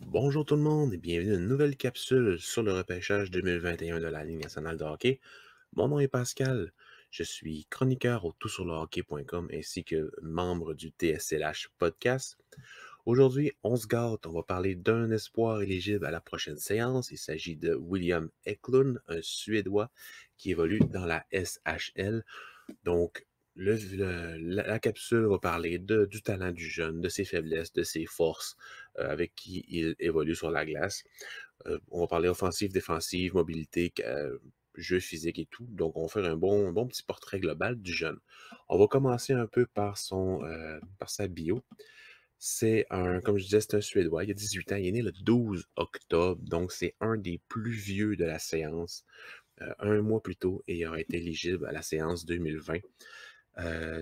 Bonjour tout le monde et bienvenue à une nouvelle capsule sur le repêchage 2021 de la Ligue nationale de hockey. Mon nom est Pascal, je suis chroniqueur au toutsurlehockey.com ainsi que membre du TSLH podcast. Aujourd'hui, on se gâte, on va parler d'un espoir éligible à la prochaine séance. Il s'agit de William Eklund, un Suédois qui évolue dans la SHL. Donc, la capsule va parler du talent du jeune, de ses faiblesses, de ses forces avec qui il évolue sur la glace. On va parler offensive, défensive, mobilité, jeu physique et tout. Donc, on va faire un bon petit portrait global du jeune. On va commencer un peu par sa bio. Comme je disais, c'est un Suédois, il a 18 ans, il est né le 12 octobre, donc c'est un des plus vieux de la séance, un mois plus tôt, et il aura été éligible à la séance 2020.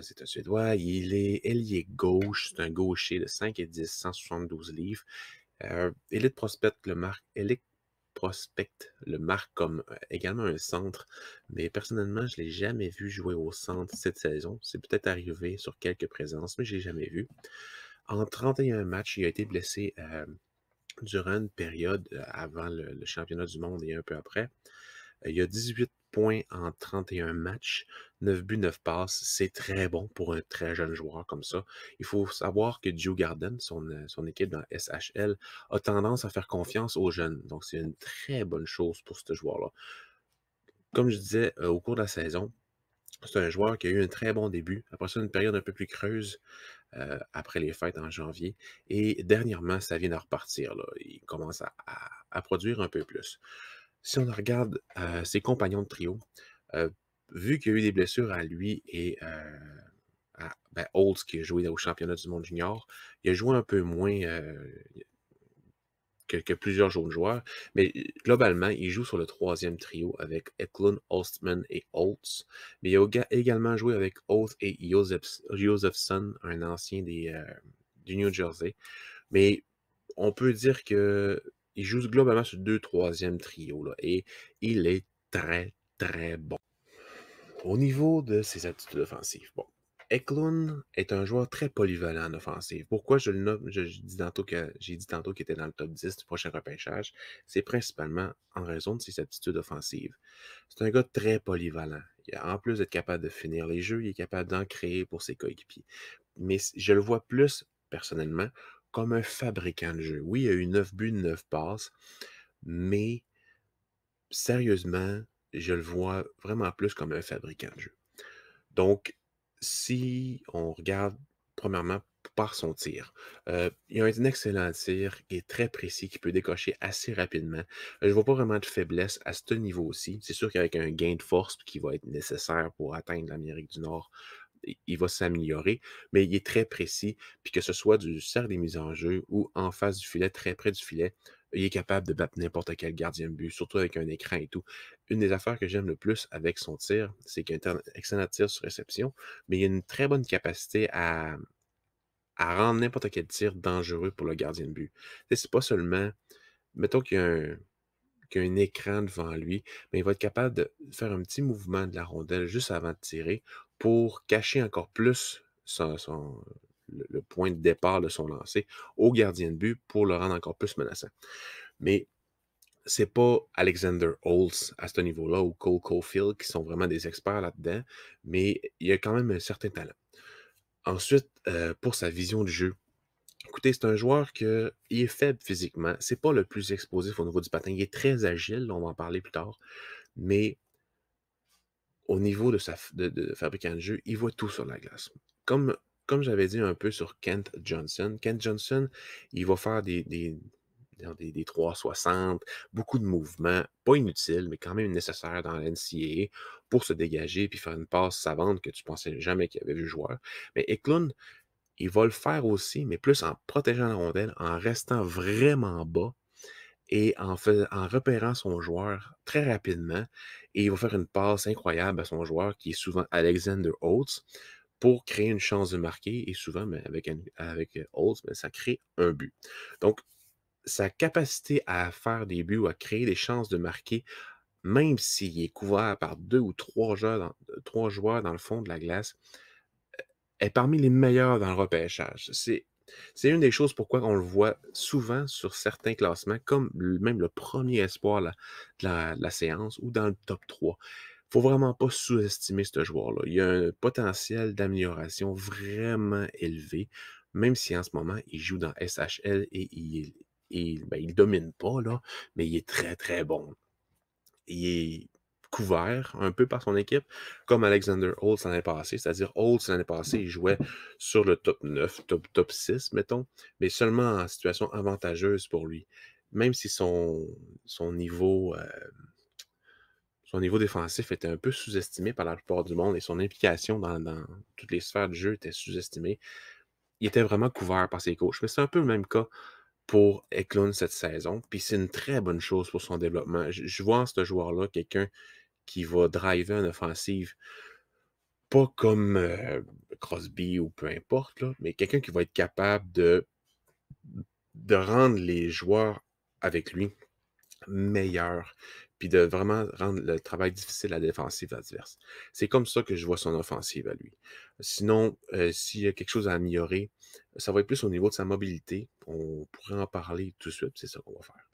C'est un Suédois, il est ailier gauche, c'est un gaucher de 5 et 10, 172 livres. Elite Prospect le marque comme également un centre, mais personnellement, je ne l'ai jamais vu jouer au centre cette saison. C'est peut-être arrivé sur quelques présences, mais je ne l'ai jamais vu. En 31 matchs, il a été blessé durant une période avant le championnat du monde et un peu après. Il y a 18 points en 31 matchs, 9 buts, 9 passes. C'est très bon pour un très jeune joueur comme ça. Il faut savoir que Joe Garden, son équipe dans SHL, a tendance à faire confiance aux jeunes. Donc, c'est une très bonne chose pour ce joueur-là. Comme je disais, au cours de la saison, c'est un joueur qui a eu un très bon début. Après ça, une période un peu plus creuse après les fêtes en janvier. Et dernièrement, ça vient de repartir. Là. Il commence à produire un peu plus. Si on regarde ses compagnons de trio, euh, vu qu'il y a eu des blessures à lui et à Holtz, qui a joué au championnat du monde junior, il a joué un peu moins que plusieurs jeunes joueurs, mais globalement, il joue sur le troisième trio avec Eklund, Ostman et Holtz. Mais il a également joué avec Holtz et Josephson, un ancien du New Jersey. Mais on peut dire que il joue globalement sur deux troisième trio là, et il est très, très bon. Au niveau de ses aptitudes offensives, bon, Eklund est un joueur très polyvalent en offensive. Pourquoi je le nomme, j'ai dit tantôt qu'il était dans le top 10 du prochain repêchage, c'est principalement en raison de ses aptitudes offensives. C'est un gars très polyvalent. En plus d'être capable de finir les jeux, il est capable d'en créer pour ses coéquipiers. Mais je le vois plus, personnellement, comme un fabricant de jeu. Oui, il a eu 9 buts, 9 passes, mais sérieusement, je le vois vraiment plus comme un fabricant de jeu. Donc, si on regarde, premièrement, par son tir, il a un excellent tir qui est très précis, qui peut décocher assez rapidement. Je ne vois pas vraiment de faiblesse à ce niveau-ci. C'est sûr qu'avec un gain de force qui va être nécessaire pour atteindre l'Amérique du Nord, il va s'améliorer, mais il est très précis, puis que ce soit du cercle des mises en jeu ou en face du filet, très près du filet, il est capable de battre n'importe quel gardien de but, surtout avec un écran et tout. Une des affaires que j'aime le plus avec son tir, c'est qu'il a un excellent tir sur réception, mais il a une très bonne capacité à rendre n'importe quel tir dangereux pour le gardien de but. C'est pas seulement, mettons qu'il y a un écran devant lui, mais il va être capable de faire un petit mouvement de la rondelle juste avant de tirer pour cacher encore plus le point de départ de son lancer au gardien de but pour le rendre encore plus menaçant. Mais c'est pas Alexander Holtz à ce niveau-là ou Cole Caulfield qui sont vraiment des experts là-dedans, mais il y a quand même un certain talent. Ensuite, pour sa vision du jeu, écoutez, c'est un joueur qui est faible physiquement. C'est pas le plus explosif au niveau du patin. Il est très agile, on va en parler plus tard. Mais au niveau de fabricant de jeu, il voit tout sur la glace. Comme j'avais dit un peu sur Kent Johnson, il va faire des 360, beaucoup de mouvements, pas inutiles, mais quand même nécessaires dans la NCAA pour se dégager puis faire une passe savante que tu pensais jamais qu'il avait vu joueur. Mais Eklund, il va le faire aussi, mais plus en protégeant la rondelle, en restant vraiment bas et en repérant son joueur très rapidement. Et il va faire une passe incroyable à son joueur, qui est souvent Alexander Holtz, pour créer une chance de marquer. Et souvent, mais avec Holtz, mais ça crée un but. Donc, sa capacité à faire des buts ou à créer des chances de marquer, même s'il est couvert par deux ou trois joueurs dans le fond de la glace, est parmi les meilleurs dans le repêchage. C'est une des choses pourquoi on le voit souvent sur certains classements, comme même le premier espoir de la séance ou dans le top 3. Faut vraiment pas sous-estimer ce joueur-là. Il a un potentiel d'amélioration vraiment élevé, même si en ce moment, il joue dans SHL et il domine pas, là, mais il est très, très bon. Il est couvert un peu par son équipe, comme Alexander Holtz l'année passée. C'est-à-dire, Holtz l'année passée, il jouait sur le top 9, top 6, mettons, mais seulement en situation avantageuse pour lui. Même si son niveau, son niveau défensif était un peu sous-estimé par la plupart du monde et son implication dans toutes les sphères du jeu était sous-estimée, il était vraiment couvert par ses coachs. Mais c'est un peu le même cas pour Eklund cette saison, puis c'est une très bonne chose pour son développement. Je vois en ce joueur-là quelqu'un qui va driver en offensive, pas comme Crosby ou peu importe, là, mais quelqu'un qui va être capable de rendre les joueurs avec lui meilleurs, puis de vraiment rendre le travail difficile à la défensive adverse. C'est comme ça que je vois son offensive à lui. Sinon, s'il y a quelque chose à améliorer, ça va être plus au niveau de sa mobilité. On pourrait en parler tout de suite, c'est ça qu'on va faire.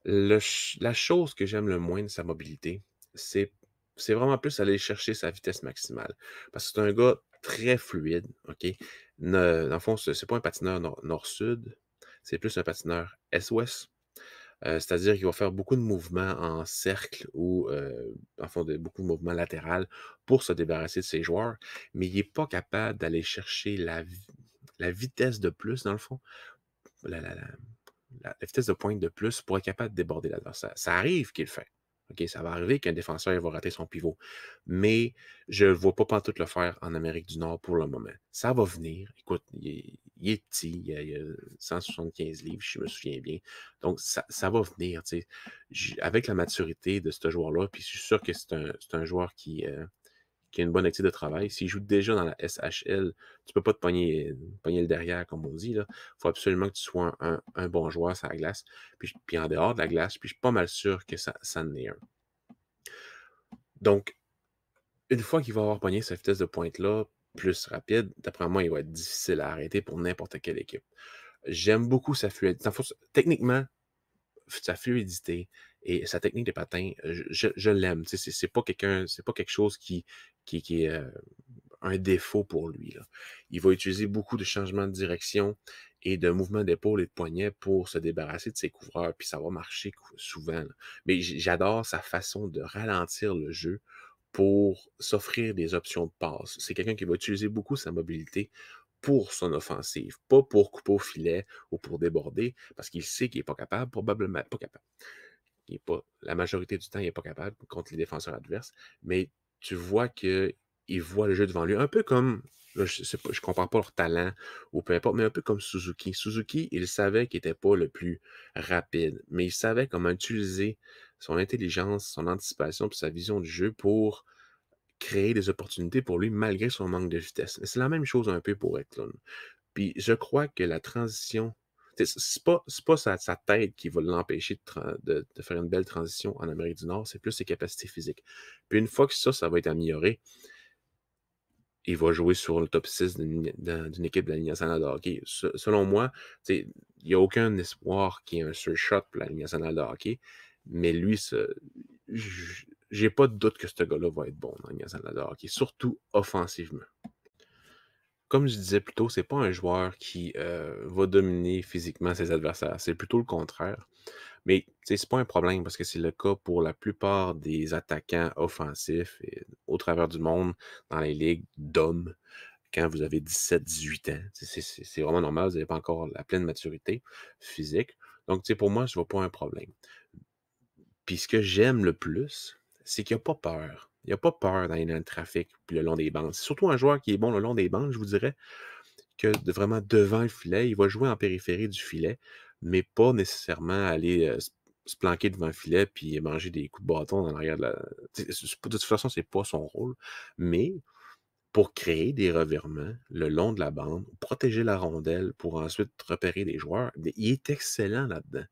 La chose que j'aime le moins de sa mobilité, c'est c'est vraiment plus aller chercher sa vitesse maximale. Parce que c'est un gars très fluide, OK? Dans le fond, c'est pas un patineur nord-sud, c'est plus un patineur est-ouest. C'est-à-dire qu'il va faire beaucoup de mouvements en cercle ou en fond, beaucoup de mouvements latéraux pour se débarrasser de ses joueurs, mais il n'est pas capable d'aller chercher la vitesse de plus, dans le fond, la, la- la- la vitesse de pointe de plus pour être capable de déborder l'adversaire. Ça arrive qu'il le fait. OK, ça va arriver qu'un défenseur il va rater son pivot. Mais je ne vois pas pantoute le faire en Amérique du Nord pour le moment. Ça va venir. Écoute, il est petit, il a 175 livres, je me souviens bien. Donc, ça va venir. Tu sais. Avec la maturité de ce joueur-là, puis je suis sûr que c'est un joueur qui a une bonne éthique de travail. S'il joue déjà dans la SHL, tu peux pas te pogner le derrière, comme on dit. Il faut absolument que tu sois un bon joueur sur la glace. Puis en dehors de la glace, puis je suis pas mal sûr que ça en est un. Donc, une fois qu'il va avoir pogné sa vitesse de pointe-là, plus rapide, d'après moi, il va être difficile à arrêter pour n'importe quelle équipe. J'aime beaucoup sa fluidité. Techniquement, sa fluidité et sa technique de patin, je l'aime. Tu sais, c'est pas quelque chose qui est un défaut pour lui, là. Il va utiliser beaucoup de changements de direction et de mouvements d'épaule et de poignet pour se débarrasser de ses couvreurs, puis ça va marcher souvent, là. Mais j'adore sa façon de ralentir le jeu pour s'offrir des options de passe. C'est quelqu'un qui va utiliser beaucoup sa mobilité pour son offensive, pas pour couper au filet ou pour déborder, parce qu'il sait qu'il n'est pas capable, probablement pas capable. Il est pas, la majorité du temps, il n'est pas capable contre les défenseurs adverses, mais tu vois qu'il voit le jeu devant lui, un peu comme, là, je sais pas, je compare pas leur talent ou peu importe, mais un peu comme Suzuki. Suzuki, il savait qu'il n'était pas le plus rapide, mais il savait comment utiliser son intelligence, son anticipation, puis sa vision du jeu pour créer des opportunités pour lui malgré son manque de vitesse. C'est la même chose un peu pour Eklund. Puis je crois que la transition, c'est pas sa tête qui va l'empêcher de faire une belle transition en Amérique du Nord, c'est plus ses capacités physiques. Puis une fois que ça va être amélioré, il va jouer sur le top 6 d'une équipe de la Ligue nationale de hockey. Selon moi, il n'y a aucun espoir qu'il y ait un surshot pour la Ligue nationale de hockey, mais lui, j'ai pas de doute que ce gars-là va être bon dans la Ligue nationale de hockey, surtout offensivement. Comme je disais plus tôt, c'est pas un joueur qui va dominer physiquement ses adversaires. C'est plutôt le contraire. Mais c'est pas un problème parce que c'est le cas pour la plupart des attaquants offensifs au travers du monde dans les ligues d'hommes quand vous avez 17-18 ans. C'est vraiment normal, vous n'avez pas encore la pleine maturité physique. Donc, pour moi, je vois pas un problème. Puis ce que j'aime le plus, c'est qu'il n'a pas peur. Il n'a pas peur d'aller dans le trafic puis le long des bandes. C'est surtout un joueur qui est bon le long des bandes, je vous dirais, que vraiment devant le filet. Il va jouer en périphérie du filet, mais pas nécessairement aller se planquer devant le filet puis manger des coups de bâton dans l'arrière de la. De toute façon, c'est pas son rôle. Mais pour créer des revirements le long de la bande, protéger la rondelle pour ensuite repérer des joueurs, il est excellent là-dedans.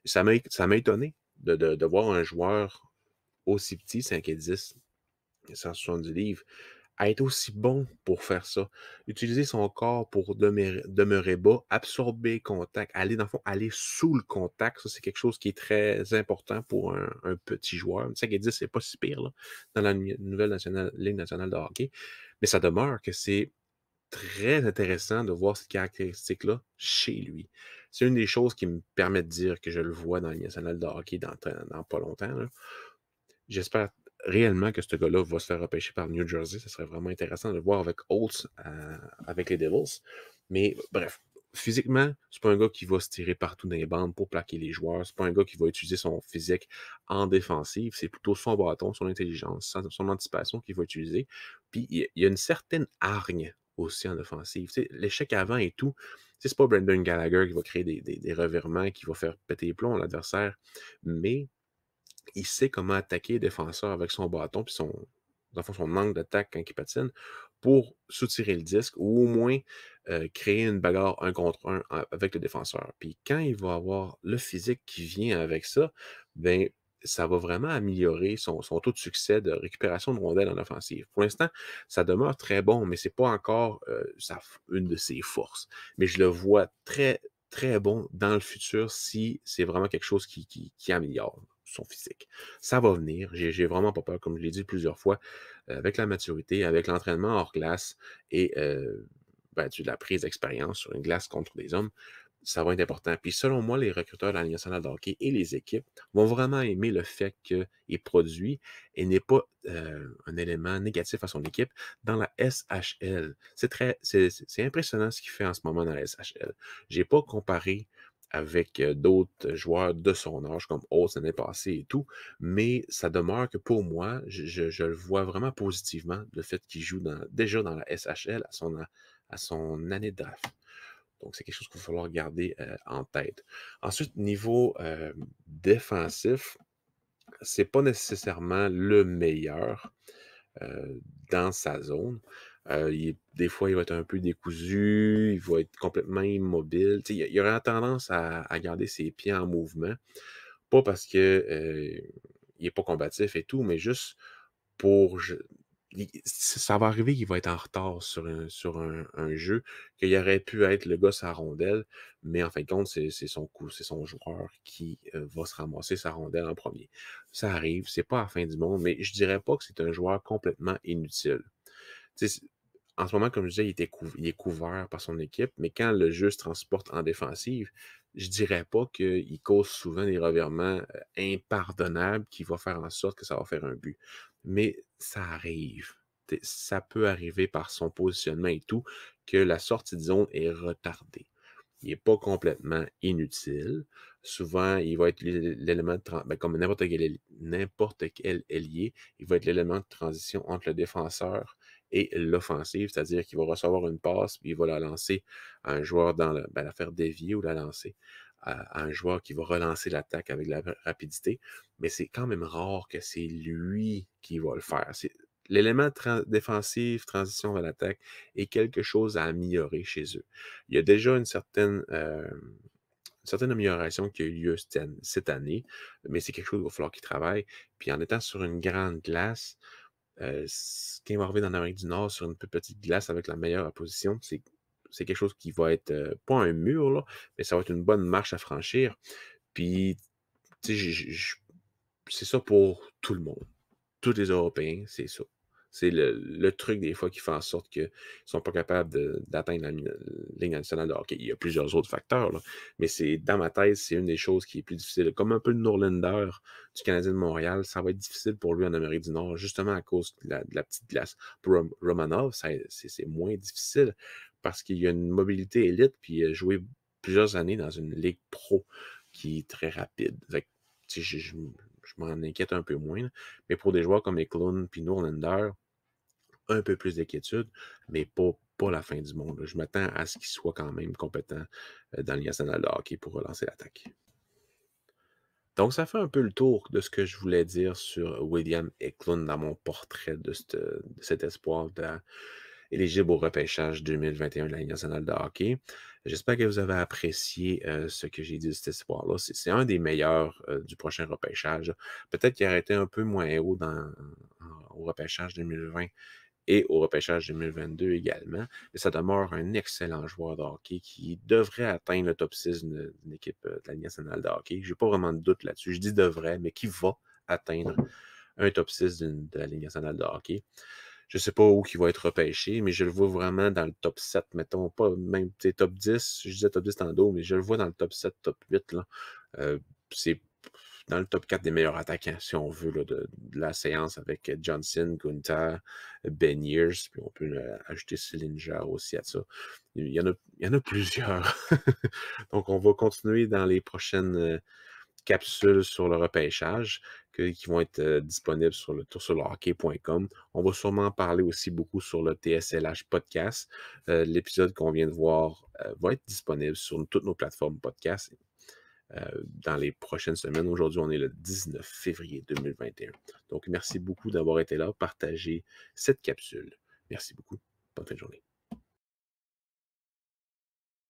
Ça m'a étonné de voir un joueur aussi petit, 5 et 10, 170 livres, à être aussi bon pour faire ça. Utiliser son corps pour demeurer bas, absorber le contact, aller dans le fond, aller sous le contact, ça c'est quelque chose qui est très important pour un petit joueur. 5 et 10, c'est pas si pire là, dans la nouvelle Ligue nationale de hockey, mais ça demeure que c'est très intéressant de voir cette caractéristique-là chez lui. C'est une des choses qui me permet de dire que je le vois dans la Ligue nationale de hockey dans pas longtemps, là. J'espère réellement que ce gars-là va se faire repêcher par New Jersey. Ce serait vraiment intéressant de le voir avec Holtz, avec les Devils. Mais bref, physiquement, c'est pas un gars qui va se tirer partout dans les bandes pour plaquer les joueurs. C'est pas un gars qui va utiliser son physique en défensive. C'est plutôt son bâton, son intelligence, son anticipation qu'il va utiliser. Puis il y a une certaine hargne aussi en offensive. Tu sais, l'échec avant et tout, tu sais, c'est pas Brendan Gallagher qui va créer des revirements, qui va faire péter les plombs à l'adversaire, mais il sait comment attaquer les défenseurs avec son bâton puis dans le fond, son angle d'attaque quand il patine pour soutirer le disque ou au moins créer une bagarre un contre un avec le défenseur. Puis quand il va avoir le physique qui vient avec ça, ben ça va vraiment améliorer son taux de succès de récupération de rondelles en offensive. Pour l'instant, ça demeure très bon, mais c'est pas encore une de ses forces. Mais je le vois très, très bon dans le futur si c'est vraiment quelque chose qui améliore son physique. Ça va venir. J'ai vraiment pas peur, comme je l'ai dit plusieurs fois, avec la maturité, avec l'entraînement hors glace et ben, de la prise d'expérience sur une glace contre des hommes, ça va être important. Puis selon moi, les recruteurs de la Ligue nationale de hockey et les équipes vont vraiment aimer le fait qu'il produit et n'est pas un élément négatif à son équipe dans la SHL. C'est impressionnant ce qu'il fait en ce moment dans la SHL. J'ai pas comparé avec d'autres joueurs de son âge, comme Holtz l'année passée et tout, mais ça demeure que pour moi, je le vois vraiment positivement, le fait qu'il joue déjà dans la SHL à son année de draft. Donc, c'est quelque chose qu'il va falloir garder en tête. Ensuite, niveau défensif, c'est pas nécessairement le meilleur dans sa zone. Des fois, il va être un peu décousu, il va être complètement immobile. Tu sais, il aura tendance à garder ses pieds en mouvement. Pas parce que il est pas combatif et tout, mais juste pour ça va arriver qu'il va être en retard sur un jeu, qu'il aurait pu être le gars sur la rondelle, mais en fin de compte, c'est son coup, c'est son joueur qui va se ramasser sa rondelle en premier. Ça arrive, c'est pas la fin du monde, mais je dirais pas que c'est un joueur complètement inutile. Tu sais, en ce moment, comme je disais, il est couvert par son équipe, mais quand le jeu se transporte en défensive, je dirais pas qu'il cause souvent des revirements impardonnables qui vont faire en sorte que ça va faire un but. Mais ça arrive. Ça peut arriver par son positionnement et tout, que la sortie de zone est retardée. Il n'est pas complètement inutile. Souvent, il va être l'élément comme n'importe quel ailier, il va être l'élément de transition entre le défenseur et l'offensive, c'est-à-dire qu'il va recevoir une passe, puis il va la lancer à un joueur la faire dévier ou la lancer à un joueur qui va relancer l'attaque avec la rapidité. Mais c'est quand même rare que c'est lui qui va le faire. L'élément défensif, transition vers l'attaque, est quelque chose à améliorer chez eux. Il y a déjà une certaine amélioration qui a eu lieu cette année, mais c'est quelque chose qu'il va falloir qu'il travaille. Puis en étant sur une grande glace, quand il va arriver dans l'Amérique du Nord sur une plus petite glace avec la meilleure position, c'est quelque chose qui va être pas un mur, là, mais ça va être une bonne marche à franchir. Puis, tu sais, c'est ça pour tout le monde. Tous les Européens, c'est ça. C'est le truc des fois qui fait en sorte qu'ils ne sont pas capables d'atteindre la Ligue nationale de hockey. Il y a plusieurs autres facteurs, là, mais dans ma tête, c'est une des choses qui est plus difficile. Comme un peu le Norlander du Canadien de Montréal, ça va être difficile pour lui en Amérique du Nord, justement à cause de la petite glace. Pour Romanov, c'est moins difficile parce qu'il y a une mobilité élite, puis il a joué plusieurs années dans une ligue pro qui est très rapide. Fait que, tu sais, je m'en inquiète un peu moins. Là. Mais pour des joueurs comme Eklund puis Norlander, un peu plus d'inquiétude, mais pas la fin du monde. Là. Je m'attends à ce qu'il soit quand même compétent dans le national de hockey pour relancer l'attaque. Donc, ça fait un peu le tour de ce que je voulais dire sur William Eklund dans mon portrait de cet espoir éligible au repêchage 2021 de la Ligue nationale de hockey. J'espère que vous avez apprécié ce que j'ai dit de cet espoir-là. C'est un des meilleurs du prochain repêchage. Peut-être qu'il aurait été un peu moins haut au repêchage 2020 et au repêchage 2022 également. Mais ça demeure un excellent joueur de hockey qui devrait atteindre le top 6 d'une équipe de la Ligue nationale de hockey. Je n'ai pas vraiment de doute là-dessus. Je dis devrait, mais qui va atteindre un top 6 de la Ligue nationale de hockey. Je ne sais pas où il va être repêché, mais je le vois vraiment dans le top 7, mettons, pas même top 10, je disais top 10 tantôt, mais je le vois dans le top 7, top 8. Là. C'est dans le top 4 des meilleurs attaquants, si on veut, là, de la séance avec Johnson, Gunther, Ben Years, puis on peut ajouter Sillinger aussi à ça. Il y en a plusieurs. Donc, on va continuer dans les prochaines capsules sur le repêchage qui vont être disponibles sur le tour sur le hockey.com. On va sûrement parler aussi beaucoup sur le TSLH podcast. L'épisode qu'on vient de voir va être disponible sur toutes nos plateformes podcast dans les prochaines semaines. Aujourd'hui, on est le 19 février 2021. Donc, merci beaucoup d'avoir été là, partagé cette capsule. Merci beaucoup. Bonne fin de journée.